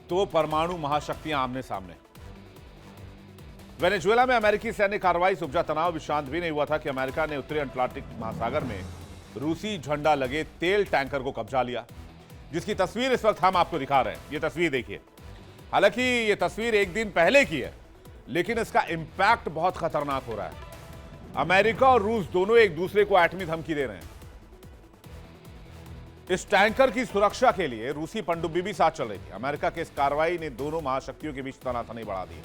दो परमाणु महाशक्तियां आमने सामने। वेनेजुएला में अमेरिकी सैन्य कार्रवाई से उपजा तनाव भी शांत भी नहीं हुआ था कि अमेरिका ने उत्तरी अटलांटिक महासागर में रूसी झंडा लगे तेल टैंकर को कब्जा लिया, जिसकी तस्वीर इस वक्त हम आपको दिखा रहे हैं। ये तस्वीर देखिए। हालांकि ये तस्वीर एक दिन पहले की है, लेकिन इसका इंपैक्ट बहुत खतरनाक हो रहा है। अमेरिका और रूस दोनों एक दूसरे को एटमी धमकी दे रहे हैं। इस टैंकर की सुरक्षा के लिए रूसी पनडुब्बी भी साथ चल रही थी। अमेरिका की इस कार्रवाई ने दोनों महाशक्तियों के बीच तनातनी बढ़ा दी है।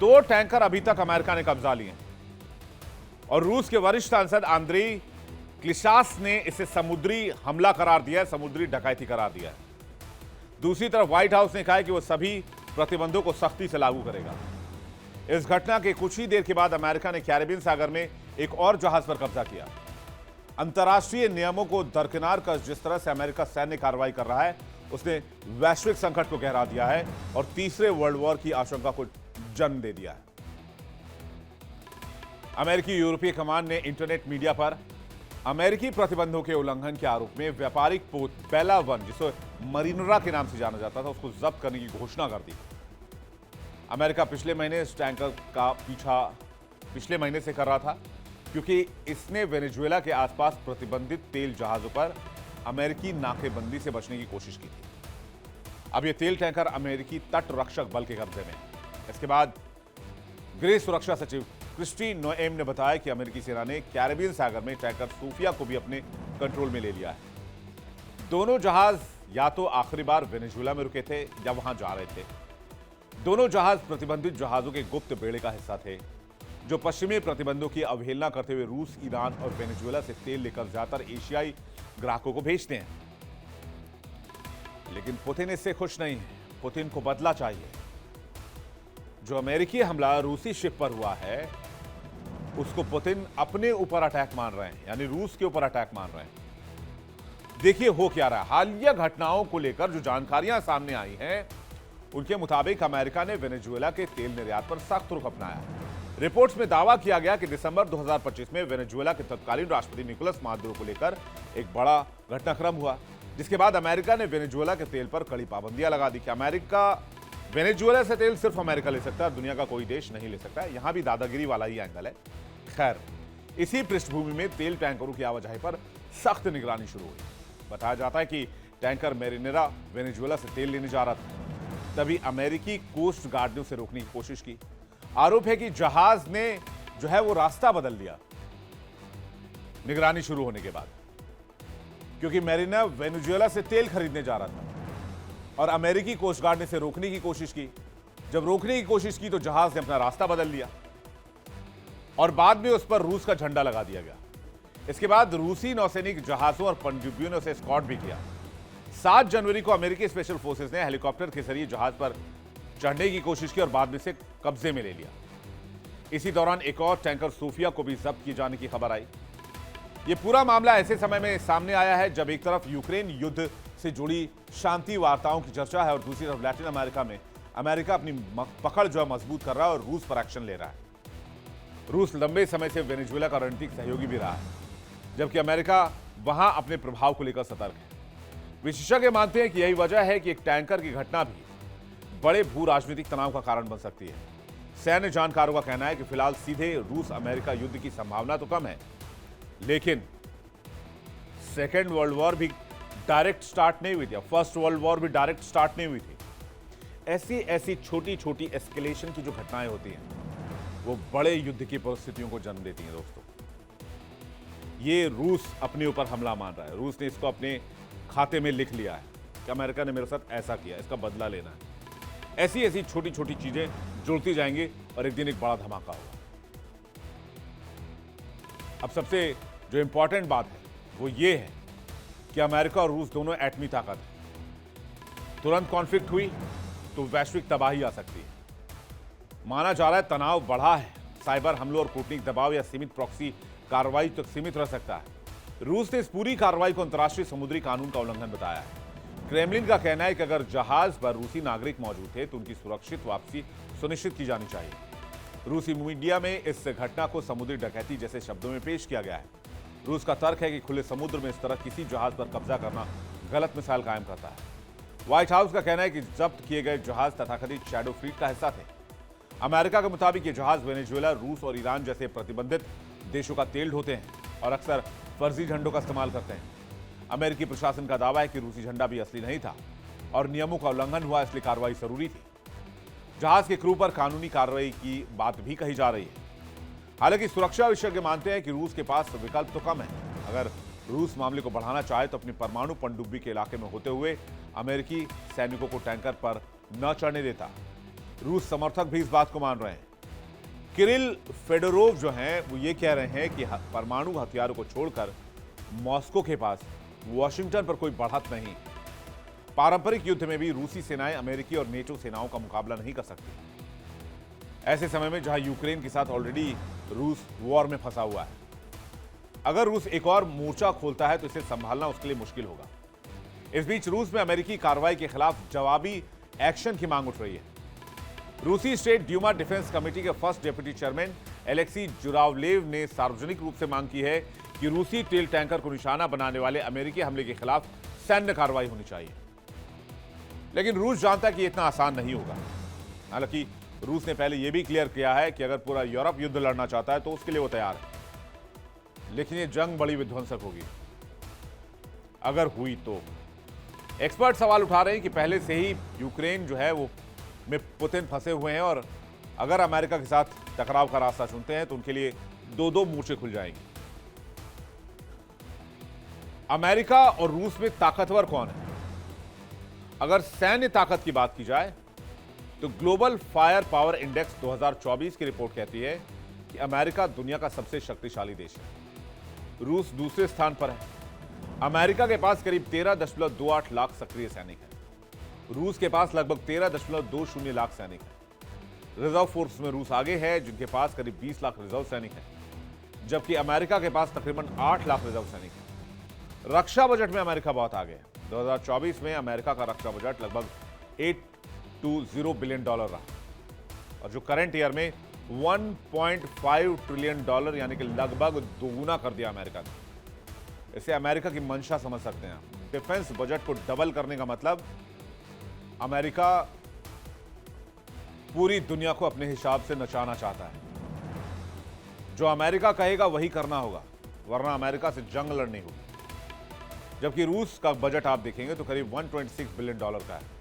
दो टैंकर अभी तक अमेरिका ने कब्जा लिए हैं और रूस के वरिष्ठ सांसद आंद्री क्लिशास ने इसे समुद्री हमला करार दिया है, समुद्री डकैती करार दिया है। दूसरी तरफ व्हाइट हाउस ने कहा है कि वो सभी प्रतिबंधों को सख्ती से लागू करेगा। इस घटना के कुछ ही देर के बाद अमेरिका ने कैरिबियन सागर में एक और जहाज पर कब्जा किया। अंतर्राष्ट्रीय नियमों को दरकिनार कर जिस तरह से अमेरिका सैन्य कार्रवाई कर रहा है, उसने वैश्विक संकट को गहरा दिया है और तीसरे वर्ल्ड वॉर की आशंका को जन्म दे दिया है। अमेरिकी यूरोपीय कमान ने इंटरनेट मीडिया पर अमेरिकी प्रतिबंधों के उल्लंघन के आरोप में व्यापारिक पोत बेला 1, जिसे मरीनरा के नाम से जाना जाता था, उसको जब्त करने की घोषणा कर दी। अमेरिका पिछले महीने इस टैंकर का पीछा पिछले महीने से कर रहा था, क्योंकि इसने वेनेजुएला के आसपास प्रतिबंधित तेल जहाजों पर अमेरिकी नाकेबंदी से बचने की कोशिश की थी। अब यह तेल टैंकर अमेरिकी तट रक्षक बल के कब्जे में है। इसके बाद गृह सुरक्षा सचिव क्रिस्टी नोएम ने बताया कि अमेरिकी सेना ने कैरिबियन सागर में टैंकर सूफिया को भी अपने कंट्रोल में ले लिया है। दोनों जहाज या तो आखिरी बार वेनेजुएला में रुके थे या वहां जा रहे थे। दोनों जहाज प्रतिबंधित जहाजों के गुप्त बेड़े का हिस्सा थे, जो पश्चिमी प्रतिबंधों की अवहेलना करते हुए रूस, ईरान और वेनेजुएला से तेल लेकर ज्यादातर एशियाई ग्राहकों को भेजते हैं। लेकिन पुतिन इससे खुश नहीं है। पुतिन को बदला चाहिए। जो अमेरिकी हमला रूसी शिप पर हुआ है, उसको पुतिन अपने ऊपर अटैक मान रहे हैं, यानी रूस के ऊपर अटैक मान रहे हैं। देखिए हो क्या रहा है। हालिया घटनाओं को लेकर जो जानकारियां सामने आई हैं, उनके मुताबिक अमेरिका ने वेनेजुएला के तेल निर्यात पर सख्त रुख अपनाया है। रिपोर्ट्स में दावा किया गया कि दिसंबर 2025 में वेनेजुएला के तत्कालीन राष्ट्रपति निकोलस मादुरो को लेकर एक बड़ा घटनाक्रम हुआ, जिसके बाद अमेरिका ने वेनेजुएला के तेल पर कड़ी पाबंदियां लगा दी कि अमेरिका वेनेजुएला से तेल सिर्फ अमेरिका ले सकता है, दुनिया का कोई देश नहीं ले सकता। यहां भी दादागिरी वाला ही एंगल है। खैर, इसी पृष्ठभूमि में तेल टैंकरों की आवाजाही पर सख्त निगरानी शुरू हुई। बताया जाता है कि टैंकर मैरिनेरा वेनेजुएला से तेल लेने जा रहा था, तभी अमेरिकी कोस्ट गार्ड ने उसे रोकने की कोशिश की। आरोप है कि जहाज ने जो है वो रास्ता बदल दिया निगरानी शुरू होने के बाद, क्योंकि मैरिना वेनेजुएला से तेल खरीदने जा रहा था और अमेरिकी कोस्ट गार्ड ने इसे रोकने की कोशिश की। जब रोकने की कोशिश की तो जहाज ने अपना रास्ता बदल लिया और बाद में उस पर रूस का झंडा लगा दिया गया। इसके बाद रूसी नौसैनिक जहाजों और पनडुब्बियों ने उसे एस्कॉर्ट भी किया। 7 जनवरी को अमेरिकी स्पेशल फोर्सेस ने हेलीकॉप्टर के जरिए जहाज पर चढ़ने की कोशिश की और बाद में से कब्जे में ले लिया। इसी दौरान एक और टैंकर सूफिया को भी जब्त किए जाने की खबर आई। यह पूरा मामला ऐसे समय में सामने आया है जब एक तरफ यूक्रेन युद्ध से जुड़ी शांति वार्ताओं की चर्चा है और दूसरी तरफ लैटिन अमेरिका में अमेरिका अपनी पकड़ जो है मजबूत कर रहा है और रूस पर एक्शन ले रहा है। रूस लंबे समय से वेनेजुएला का रणनीतिक सहयोगी भी रहा है, जबकि अमेरिका वहां अपने प्रभाव को लेकर सतर्क है। विशेषज्ञ मानते हैं कि यही वजह है कि एक टैंकर की घटना भी बड़े भू राजनीतिक तनाव का कारण बन सकती है। सैन्य जानकारों का कहना है कि फिलहाल सीधे रूस अमेरिका युद्ध की संभावना तो कम है, लेकिन सेकेंड वर्ल्ड वॉर भी डायरेक्ट स्टार्ट नहीं हुई थी, फर्स्ट वर्ल्ड वॉर भी डायरेक्ट स्टार्ट नहीं हुई थी। ऐसी छोटी छोटी एस्केलेशन की जो घटनाएं होती हैं, वो बड़े युद्ध की परिस्थितियों को जन्म देती हैं। दोस्तों, ये रूस अपने ऊपर हमला मान रहा है। रूस ने इसको अपने खाते में लिख लिया है कि अमेरिका ने मेरे साथ ऐसा किया, इसका बदला लेना है। ऐसी छोटी छोटी चीजें जुड़ती जाएंगी और एक दिन एक बड़ा धमाका होगा। अब सबसे जो इंपॉर्टेंट बात है वो ये है कि अमेरिका और रूस दोनों एटमी ताकत है। तुरंत कॉन्फ्लिक्ट हुई तो वैश्विक तबाही आ सकती है। माना जा रहा है तनाव बढ़ा है। साइबर हमलों और कूटनीतिक दबाव या सीमित प्रॉक्सी कार्रवाई तक सीमित रह सकता है। रूस ने इस पूरी कार्रवाई को अंतर्राष्ट्रीय समुद्री कानून का उल्लंघन बताया है। क्रेमलिन का कहना है कि अगर जहाज पर रूसी नागरिक मौजूद थे तो उनकी सुरक्षित वापसी सुनिश्चित की जानी चाहिए। रूसी मीडिया में इस घटना को समुद्री डकैती जैसे शब्दों में पेश किया गया है। रूस का तर्क है कि खुले समुद्र में इस तरह किसी जहाज पर कब्जा करना गलत मिसाल कायम करता है। व्हाइट हाउस का कहना है कि जब्त किए गए जहाज तथाकथित शैडो फ्लीट का हिस्सा थे। अमेरिका के मुताबिक ये जहाज वेनेजुएला, रूस और ईरान जैसे प्रतिबंधित देशों का तेल ढोते हैं और अक्सर फर्जी झंडों का इस्तेमाल करते हैं। अमेरिकी प्रशासन का दावा है कि रूसी झंडा भी असली नहीं था और नियमों का उल्लंघन हुआ, इसलिए कार्रवाई जरूरी थी। जहाज के क्रू पर कानूनी कार्रवाई की बात भी कही जा रही है। हालांकि सुरक्षा विशेषज्ञ मानते हैं कि रूस के पास विकल्प तो कम है। अगर रूस मामले को बढ़ाना चाहे तो अपनी परमाणु पनडुब्बी के इलाके में होते हुए अमेरिकी सैनिकों को टैंकर पर न चढ़ने देता। रूस समर्थक भी इस बात को मान रहे हैं। किरिल फेडोरोव जो हैं वो ये कह रहे हैं कि परमाणु हथियारों को छोड़कर मॉस्को के पास वॉशिंगटन पर कोई बढ़त नहीं। पारंपरिक युद्ध में भी रूसी सेनाएं अमेरिकी और नेटो सेनाओं का मुकाबला नहीं कर सकती। ऐसे समय में जहां यूक्रेन के साथ ऑलरेडी रूस वॉर में फंसा हुआ है, अगर रूस एक और मोर्चा खोलता है तो इसे संभालना उसके लिए मुश्किल होगा। इस बीच रूस में अमेरिकी कार्रवाई के खिलाफ जवाबी एक्शन की मांग उठ रही है। रूसी स्टेट ड्यूमा डिफेंस कमेटी के फर्स्ट डेप्यूटी चेयरमैन एलेक्सी जुरावलेव ने सार्वजनिक रूप से मांग की है कि रूसी तेल टैंकर को निशाना बनाने वाले अमेरिकी हमले के खिलाफ सैन्य कार्रवाई होनी चाहिए। लेकिन रूस जानता है कि इतना आसान नहीं होगा। हालांकि रूस ने पहले यह भी क्लियर किया है कि अगर पूरा यूरोप युद्ध लड़ना चाहता है तो उसके लिए वो तैयार है, लेकिन ये जंग बड़ी विध्वंसक होगी अगर हुई तो। एक्सपर्ट सवाल उठा रहे हैं कि पहले से ही यूक्रेन जो है वो में पुतिन फंसे हुए हैं और अगर अमेरिका के साथ टकराव का रास्ता चुनते हैं तो उनके लिए दो दो मोर्चे खुल जाएंगे। अमेरिका और रूस में ताकतवर कौन है? अगर सैन्य ताकत की बात की जाए तो ग्लोबल फायर पावर इंडेक्स 2024 की रिपोर्ट कहती है कि अमेरिका दुनिया का सबसे शक्तिशाली देश है। रूस दूसरे स्थान पर है। अमेरिका के पास करीब 13.28 लाख सक्रिय सैनिक हैं। रूस के पास लगभग 13.20 लाख सैनिक हैं। रिजर्व फोर्स में रूस आगे है, जिनके पास करीब 20 लाख रिजर्व सैनिक हैं, जबकि अमेरिका के पास तकरीबन 8 लाख रिजर्व सैनिक हैं। रक्षा बजट में अमेरिका बहुत आगे है। 2024 में अमेरिका का रक्षा बजट लगभग $820 बिलियन रहा और जो करंट ईयर में $1.5 ट्रिलियन यानी कि लगभग दोगुना कर दिया अमेरिका ने। इसे अमेरिका की मंशा समझ सकते हैं। डिफेंस बजट को डबल करने का मतलब अमेरिका पूरी दुनिया को अपने हिसाब से नचाना चाहता है। जो अमेरिका कहेगा वही करना होगा, वरना अमेरिका से जंग लड़नी होगी। जबकि रूस का बजट आप देखेंगे तो करीब $126 बिलियन का है।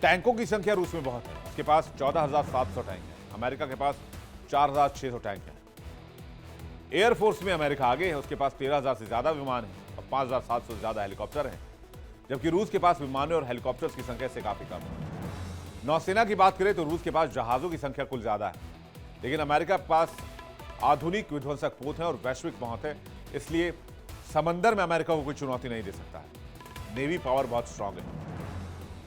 टैंकों की संख्या रूस में बहुत है। उसके पास 14,700 टैंक है। अमेरिका के पास 4,600 टैंक है। एयरफोर्स में अमेरिका आगे है। उसके पास 13,000 से ज्यादा विमान है और 5,700 से ज्यादा हेलीकॉप्टर हैं, जबकि रूस के पास विमानों और हेलीकॉप्टर्स की संख्या से काफी कम है। नौसेना की बात करें तो रूस के पास जहाजों की संख्या कुल ज्यादा है, लेकिन अमेरिका के पास आधुनिक विध्वंसक पोत है और वैश्विक पहुंच है, इसलिए समंदर में अमेरिका को कोई चुनौती नहीं दे सकता है। नेवी पावर बहुत स्ट्रांग है।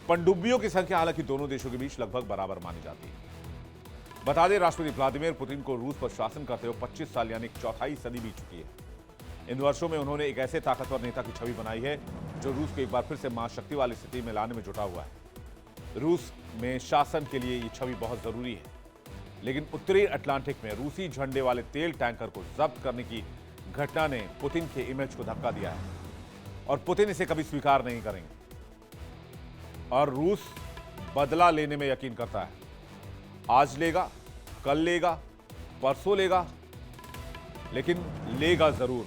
पनडुब्बियों की संख्या हालांकि दोनों देशों के बीच लगभग बराबर मानी जाती है। बता दें, राष्ट्रपति व्लादिमीर पुतिन को रूस पर शासन करते हुए 25 साल यानी चौथाई सदी बीत चुकी है। इन वर्षों में उन्होंने एक ऐसे ताकतवर नेता की छवि बनाई है जो रूस को एक बार फिर से महाशक्ति वाली स्थिति में लाने में जुटा हुआ है। रूस में शासन के लिए ये छवि बहुत जरूरी है, लेकिन उत्तरी अटलांटिक में रूसी झंडे वाले तेल टैंकर को जब्त करने की घटना ने पुतिन के इमेज को धक्का दिया है और पुतिन इसे कभी स्वीकार नहीं करेंगे। और रूस बदला लेने में यकीन करता है। आज लेगा, कल लेगा, परसों लेगा, लेकिन लेगा जरूर।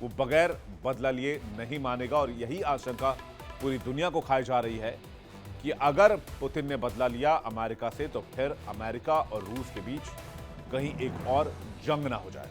वो बगैर बदला लिए नहीं मानेगा और यही आशंका पूरी दुनिया को खाई जा रही है कि अगर पुतिन ने बदला लिया अमेरिका से तो फिर अमेरिका और रूस के बीच कहीं एक और जंग ना हो जाए।